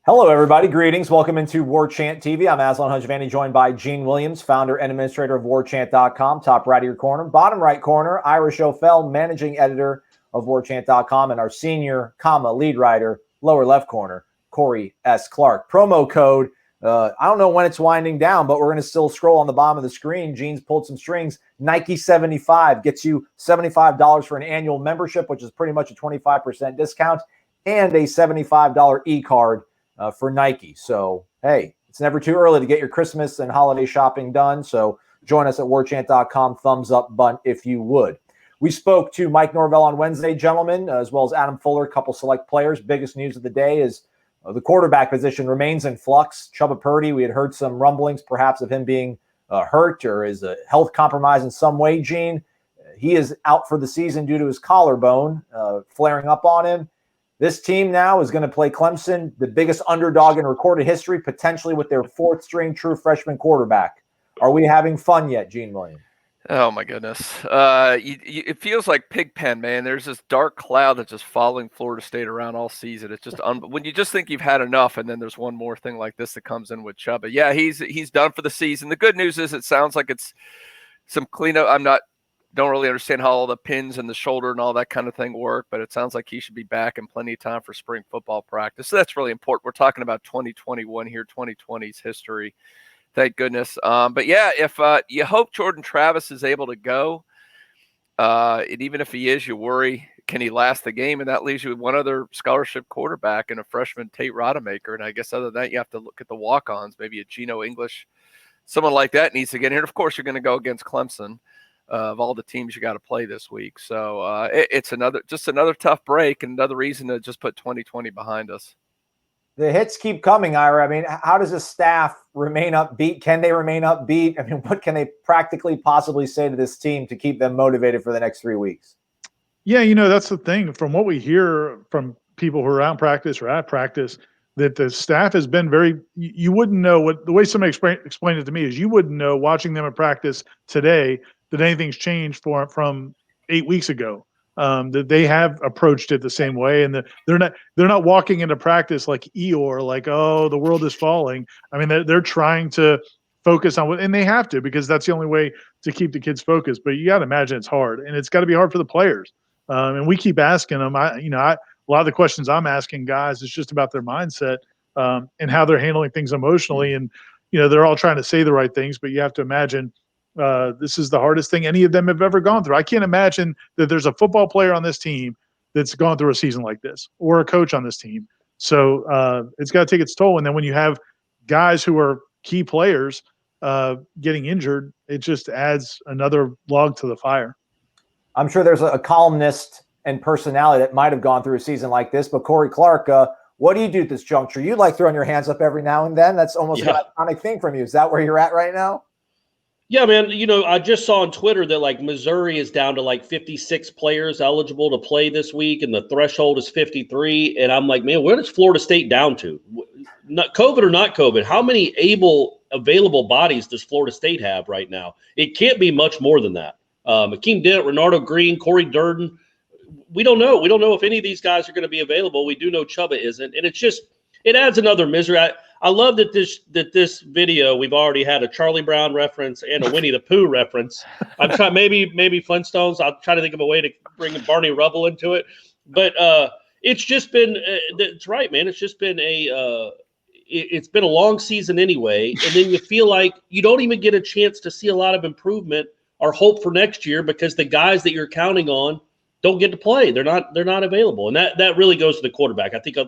Hello, everybody. Greetings. Welcome into Warchant TV. I'm Aslan Hajvani, joined by Gene Williams, founder and administrator of Warchant.com. Top right of your corner. Bottom right corner, Irish O'Fell, managing editor of Warchant.com, and our senior, lead writer, lower left corner, Corey S. Clark. Promo code, I don't know when it's winding down, but we're going to still scroll on the bottom of the screen. Gene's pulled some strings. Nike 75 gets you $75 for an annual membership, which is pretty much a 25% discount, and a $75 e-card for Nike. So, hey, it's never too early to get your Christmas and holiday shopping done. So join us at warchant.com. Thumbs up button if you would. We spoke to Mike Norvell on Wednesday, gentlemen, as well as Adam Fuller, a couple select players. Biggest news of the day is the quarterback position remains in flux. Chubba Purdy, we had heard some rumblings perhaps of him being hurt or is a health compromise in some way, Gene. He is out for the season due to his collarbone flaring up on him. This team now is going to play Clemson, the biggest underdog in recorded history, potentially with their fourth-string true freshman quarterback. Are we having fun yet, Gene Williams? Oh, my goodness. It feels like Pigpen, man. There's this dark cloud that's just following Florida State around all season. It's just when you just think you've had enough, and then there's one more thing like this that comes in with Chubba. Yeah, he's done for the season. The good news is it sounds like it's some cleanup. Don't really understand how all the pins and the shoulder and all that kind of thing work, but it sounds like he should be back in plenty of time for spring football practice. So that's really important. We're talking about 2021 here, 2020's history. Thank goodness. But yeah, if you hope Jordan Travis is able to go, and even if he is, you worry, can he last the game? And that leaves you with one other scholarship quarterback and a freshman Tate Rodemaker. And I guess other than that, you have to look at the walk-ons, maybe a Geno English, someone like that needs to get in. And of course, you're going to go against Clemson. Of all the teams you got to play this week. So it's another tough break and another reason to just put 2020 behind us. The hits keep coming, Ira. I mean, how does the staff remain upbeat? Can they remain upbeat? I mean, what can they practically possibly say to this team to keep them motivated for the next 3 weeks? Yeah, that's the thing. From what we hear from people who are out in practice or at practice, that the staff has been you wouldn't know the way somebody explained it to me is you wouldn't know watching them at practice today that anything's changed from 8 weeks ago. That they have approached it the same way, and they're not walking into practice like Eeyore, like, oh, the world is falling. I mean, they're trying to focus on and they have to, because that's the only way to keep the kids focused. But you got to imagine it's hard, and it's got to be hard for the players. And we keep asking them. A lot of the questions I'm asking guys is just about their mindset and how they're handling things emotionally, and they're all trying to say the right things, but you have to imagine. This is the hardest thing any of them have ever gone through. I can't imagine that there's a football player on this team that's gone through a season like this, or a coach on this team. So it's got to take its toll. And then when you have guys who are key players getting injured, it just adds another log to the fire. I'm sure there's a columnist and personality that might have gone through a season like this, but Corey Clark, what do you do at this juncture? You like throwing your hands up every now and then. That's almost an iconic thing from you. Is that where you're at right now? Yeah, man, I just saw on Twitter that Missouri is down to 56 players eligible to play this week, and the threshold is 53. And I'm like, man, where does Florida State down to? Not COVID or not COVID, how many available bodies does Florida State have right now? It can't be much more than that. Akeem Dent, Renardo Green, Corey Durden. We don't know. We don't know if any of these guys are going to be available. We do know Chubba isn't. And it adds another misery. I love that this video, we've already had a Charlie Brown reference and a Winnie the Pooh reference. I'm trying maybe Flintstones. I'll try to think of a way to bring Barney Rubble into it. But it's just been it's right, man. It's just been it's been a long season anyway, and then you feel like you don't even get a chance to see a lot of improvement or hope for next year because the guys that you're counting on don't get to play. They're not available, and that really goes to the quarterback. I think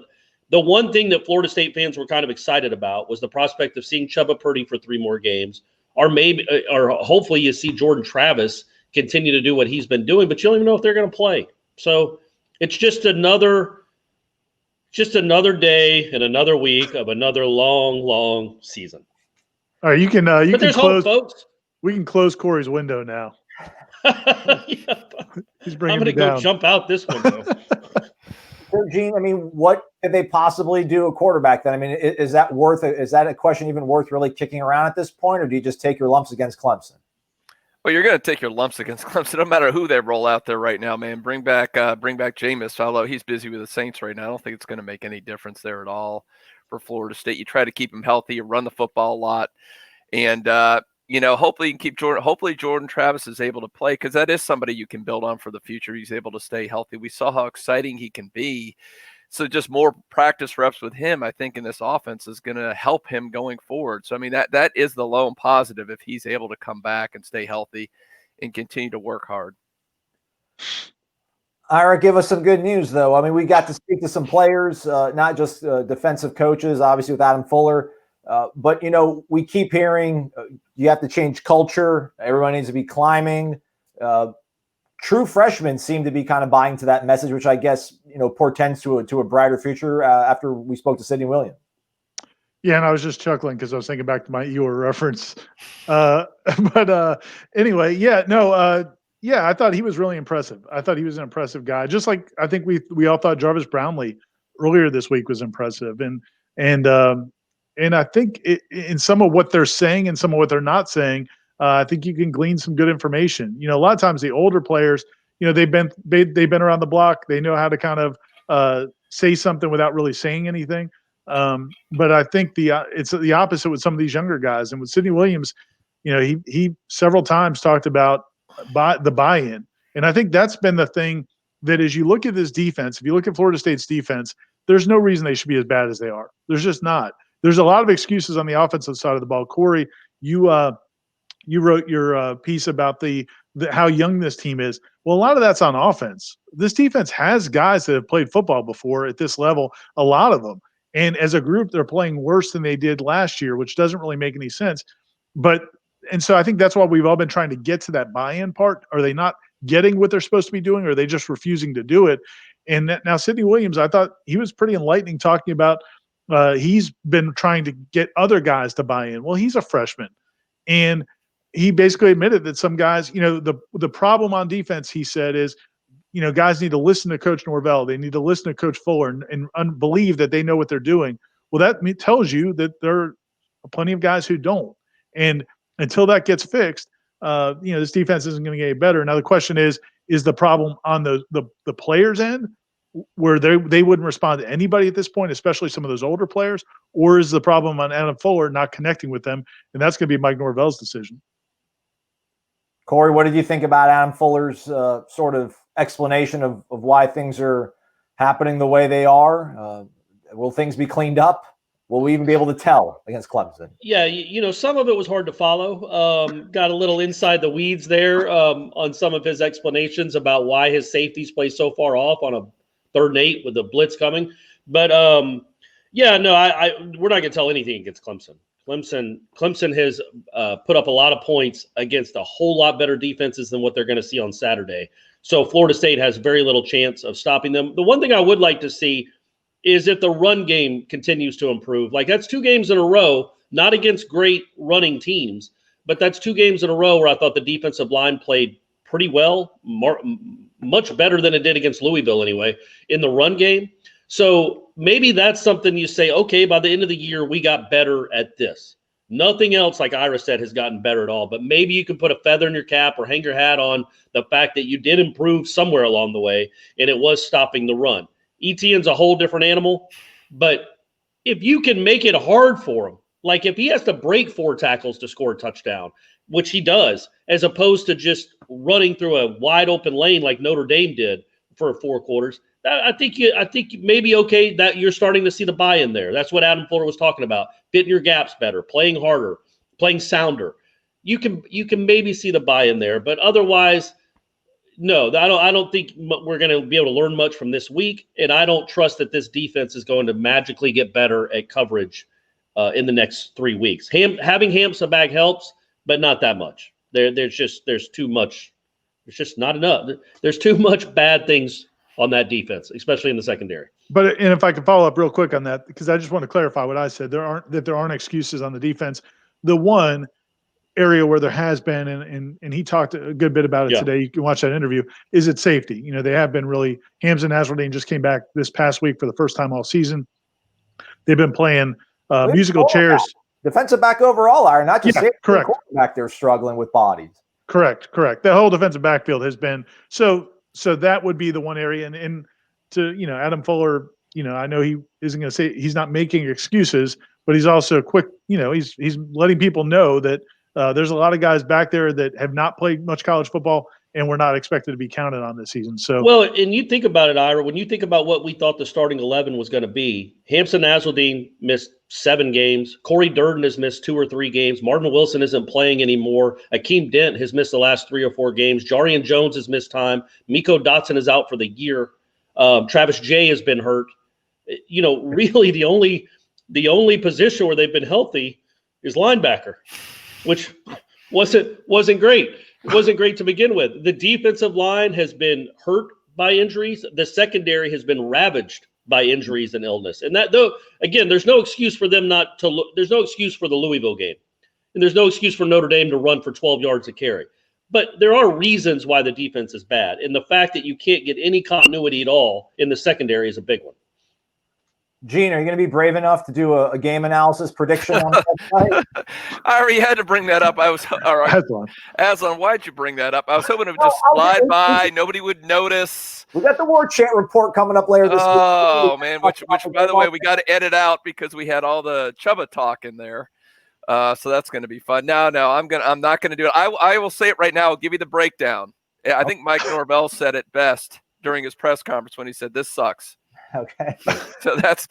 the one thing that Florida State fans were kind of excited about was the prospect of seeing Chubba Purdy for 3 more games, or hopefully you see Jordan Travis continue to do what he's been doing, but you don't even know if they're going to play. So it's just another day and another week of another long season. All right, you can there's close, hope, folks. We can close Corey's window now. Yeah, He's bringing I'm going to go jump out this window. So, Gene, I mean, what could they possibly do a quarterback then? I mean, is that a question even worth really kicking around at this point, or do you just take your lumps against Clemson? Well, you're going to take your lumps against Clemson, no matter who they roll out there right now, man. Bring back Jameis, although he's busy with the Saints right now. I don't think it's going to make any difference there at all. for Florida State. You try to keep him healthy, you run the football a lot, and hopefully you can keep Jordan. Hopefully Jordan Travis is able to play, because that is somebody you can build on for the future. He's able to stay healthy. We saw how exciting he can be. So just more practice reps with him, I think, in this offense is going to help him going forward. So, I mean, that is the lone positive if he's able to come back and stay healthy and continue to work hard. Ira, give us some good news, though. I mean, we got to speak to some players, not just defensive coaches, obviously with Adam Fuller. But, we keep hearing you have to change culture. Everyone needs to be climbing. True freshmen seem to be kind of buying to that message, which I guess, portends to a brighter future after we spoke to Sidney Williams. Yeah, and I was just chuckling because I was thinking back to my Eeyore reference. Anyway, I thought he was really impressive. I thought he was an impressive guy. Just like I think we all thought Jarvis Brownlee earlier this week was impressive. And I think in some of what they're saying and some of what they're not saying, I think you can glean some good information. A lot of times the older players, they've been around the block. They know how to kind of say something without really saying anything. But I think it's the opposite with some of these younger guys. And with Sidney Williams, he several times talked about the buy-in. And I think that's been the thing that as you look at this defense, if you look at Florida State's defense, there's no reason they should be as bad as they are. There's just not. There's a lot of excuses on the offensive side of the ball. Corey, you wrote your piece about how young this team is. Well, a lot of that's on offense. This defense has guys that have played football before at this level, a lot of them. And as a group, they're playing worse than they did last year, which doesn't really make any sense. And so I think that's why we've all been trying to get to that buy-in part. Are they not getting what they're supposed to be doing, or are they just refusing to do it? And now Sidney Williams, I thought he was pretty enlightening talking about he's been trying to get other guys to buy in. Well, he's a freshman. And he basically admitted that some guys, the problem on defense, he said, is, guys need to listen to Coach Norvell. They need to listen to Coach Fuller and believe that they know what they're doing. Well, that tells you that there are plenty of guys who don't. And until that gets fixed, this defense isn't going to get any better. Now, the question is the problem on the players' end, where they wouldn't respond to anybody at this point, especially some of those older players, or is the problem on Adam Fuller not connecting with them? And that's going to be Mike Norvell's decision. Corey, what did you think about Adam Fuller's sort of explanation of why things are happening the way they are? Will things be cleaned up? Will we even be able to tell against Clemson? Yeah, some of it was hard to follow. Got a little inside the weeds there on some of his explanations about why his safeties play so far off on a 3rd and 8 with the blitz coming. But, we're not going to tell anything against Clemson. Clemson has put up a lot of points against a whole lot better defenses than what they're going to see on Saturday. So Florida State has very little chance of stopping them. The one thing I would like to see is if the run game continues to improve. Like, that's 2 games in a row, not against great running teams, but that's 2 games in a row where I thought the defensive line played pretty well, much better than it did against Louisville anyway, in the run game. So maybe that's something you say, okay, by the end of the year, we got better at this. Nothing else, like Ira said, has gotten better at all. But maybe you can put a feather in your cap or hang your hat on the fact that you did improve somewhere along the way, and it was stopping the run. Etienne's a whole different animal. But if you can make it hard for him, like if he has to break 4 tackles to score a touchdown, which he does, as opposed to just running through a wide open lane like Notre Dame did for 4 quarters, I think maybe okay that you're starting to see the buy-in there. That's what Adam Fuller was talking about: fitting your gaps better, playing harder, playing sounder. You can maybe see the buy-in there, but otherwise, no. I don't think we're going to be able to learn much from this week, and I don't trust that this defense is going to magically get better at coverage in the next 3 weeks. Having Hampson back helps, but not that much. There's too much. There's just not enough. There's too much bad things on that defense, especially in the secondary. And if I can follow up real quick on that, because I just want to clarify what I said. There aren't excuses on the defense. The one area where there has been, and he talked a good bit about it today, you can watch that interview, is at safety. They have been really – Hamza Nasruddin just came back this past week for the first time all season. They've been playing musical chairs. Defensive back overall, Aaron, not just safety. Correct. Quarterback, they're struggling with bodies. Correct. The whole defensive backfield has been – so that would be the one area. And to, Adam Fuller I know he isn't going to say he's not making excuses, but he's also quick. He's letting people know that there's a lot of guys back there that have not played much college football and we're not expected to be counted on this season. So, well, and you think about it, Ira, when you think about what we thought the starting 11 was going to be, Hampson Nasruddin missed 7 games. Corey Durden has missed 2 or 3 games. Marvin Wilson isn't playing anymore. Akeem Dent has missed the last 3 or 4 games. Jarian Jones has missed time. Miko Dotson is out for the year. Travis Jay has been hurt. Really the only position where they've been healthy is linebacker, which wasn't great. It wasn't great to begin with. The defensive line has been hurt by injuries. The secondary has been ravaged by injuries and illness. And that, though, again, there's no excuse for them not to look. There's no excuse for the Louisville game. And there's no excuse for Notre Dame to run for 12 yards a carry. But there are reasons why the defense is bad. And the fact that you can't get any continuity at all in the secondary is a big one. Gene, are you going to be brave enough to do a game analysis prediction on that site? I already had to bring that up. I was all right. Aslan, why'd you bring that up? I was hoping it would just slide by. Nobody would notice. We got the Warchant report coming up later this week. Oh man, which by the way, we got to edit out because we had all the Chubba talk in there. So that's going to be fun. No, I'm not going to do it. I will say it right now. I'll give you the breakdown. I think Mike Norvell said it best during his press conference when he said, "This sucks." Okay. So that's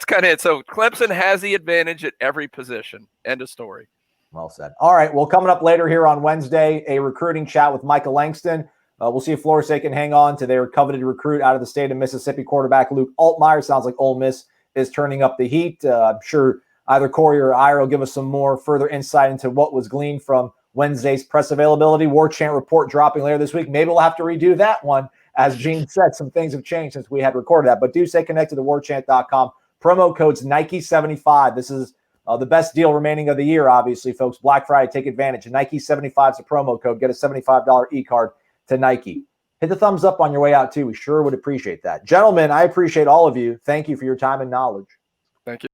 kind of it. So Clemson has the advantage at every position. End of story. Well said. All right. Well, coming up later here on Wednesday, a recruiting chat with Micah Langston. We'll see if Florida State can hang on to their coveted recruit out of the state of Mississippi, quarterback Luke Altmaier. Sounds like Ole Miss is turning up the heat. I'm sure either Corey or Ira will give us some more further insight into what was gleaned from Wednesday's press availability. Warchant report dropping later this week. Maybe we'll have to redo that one. As Gene said, some things have changed since we had recorded that. But do stay connected to warchant.com. Promo code's Nike75. This is the best deal remaining of the year, obviously, folks. Black Friday, take advantage. Nike75 is the promo code. Get a $75 e-card to Nike. Hit the thumbs up on your way out, too. We sure would appreciate that. Gentlemen, I appreciate all of you. Thank you for your time and knowledge. Thank you.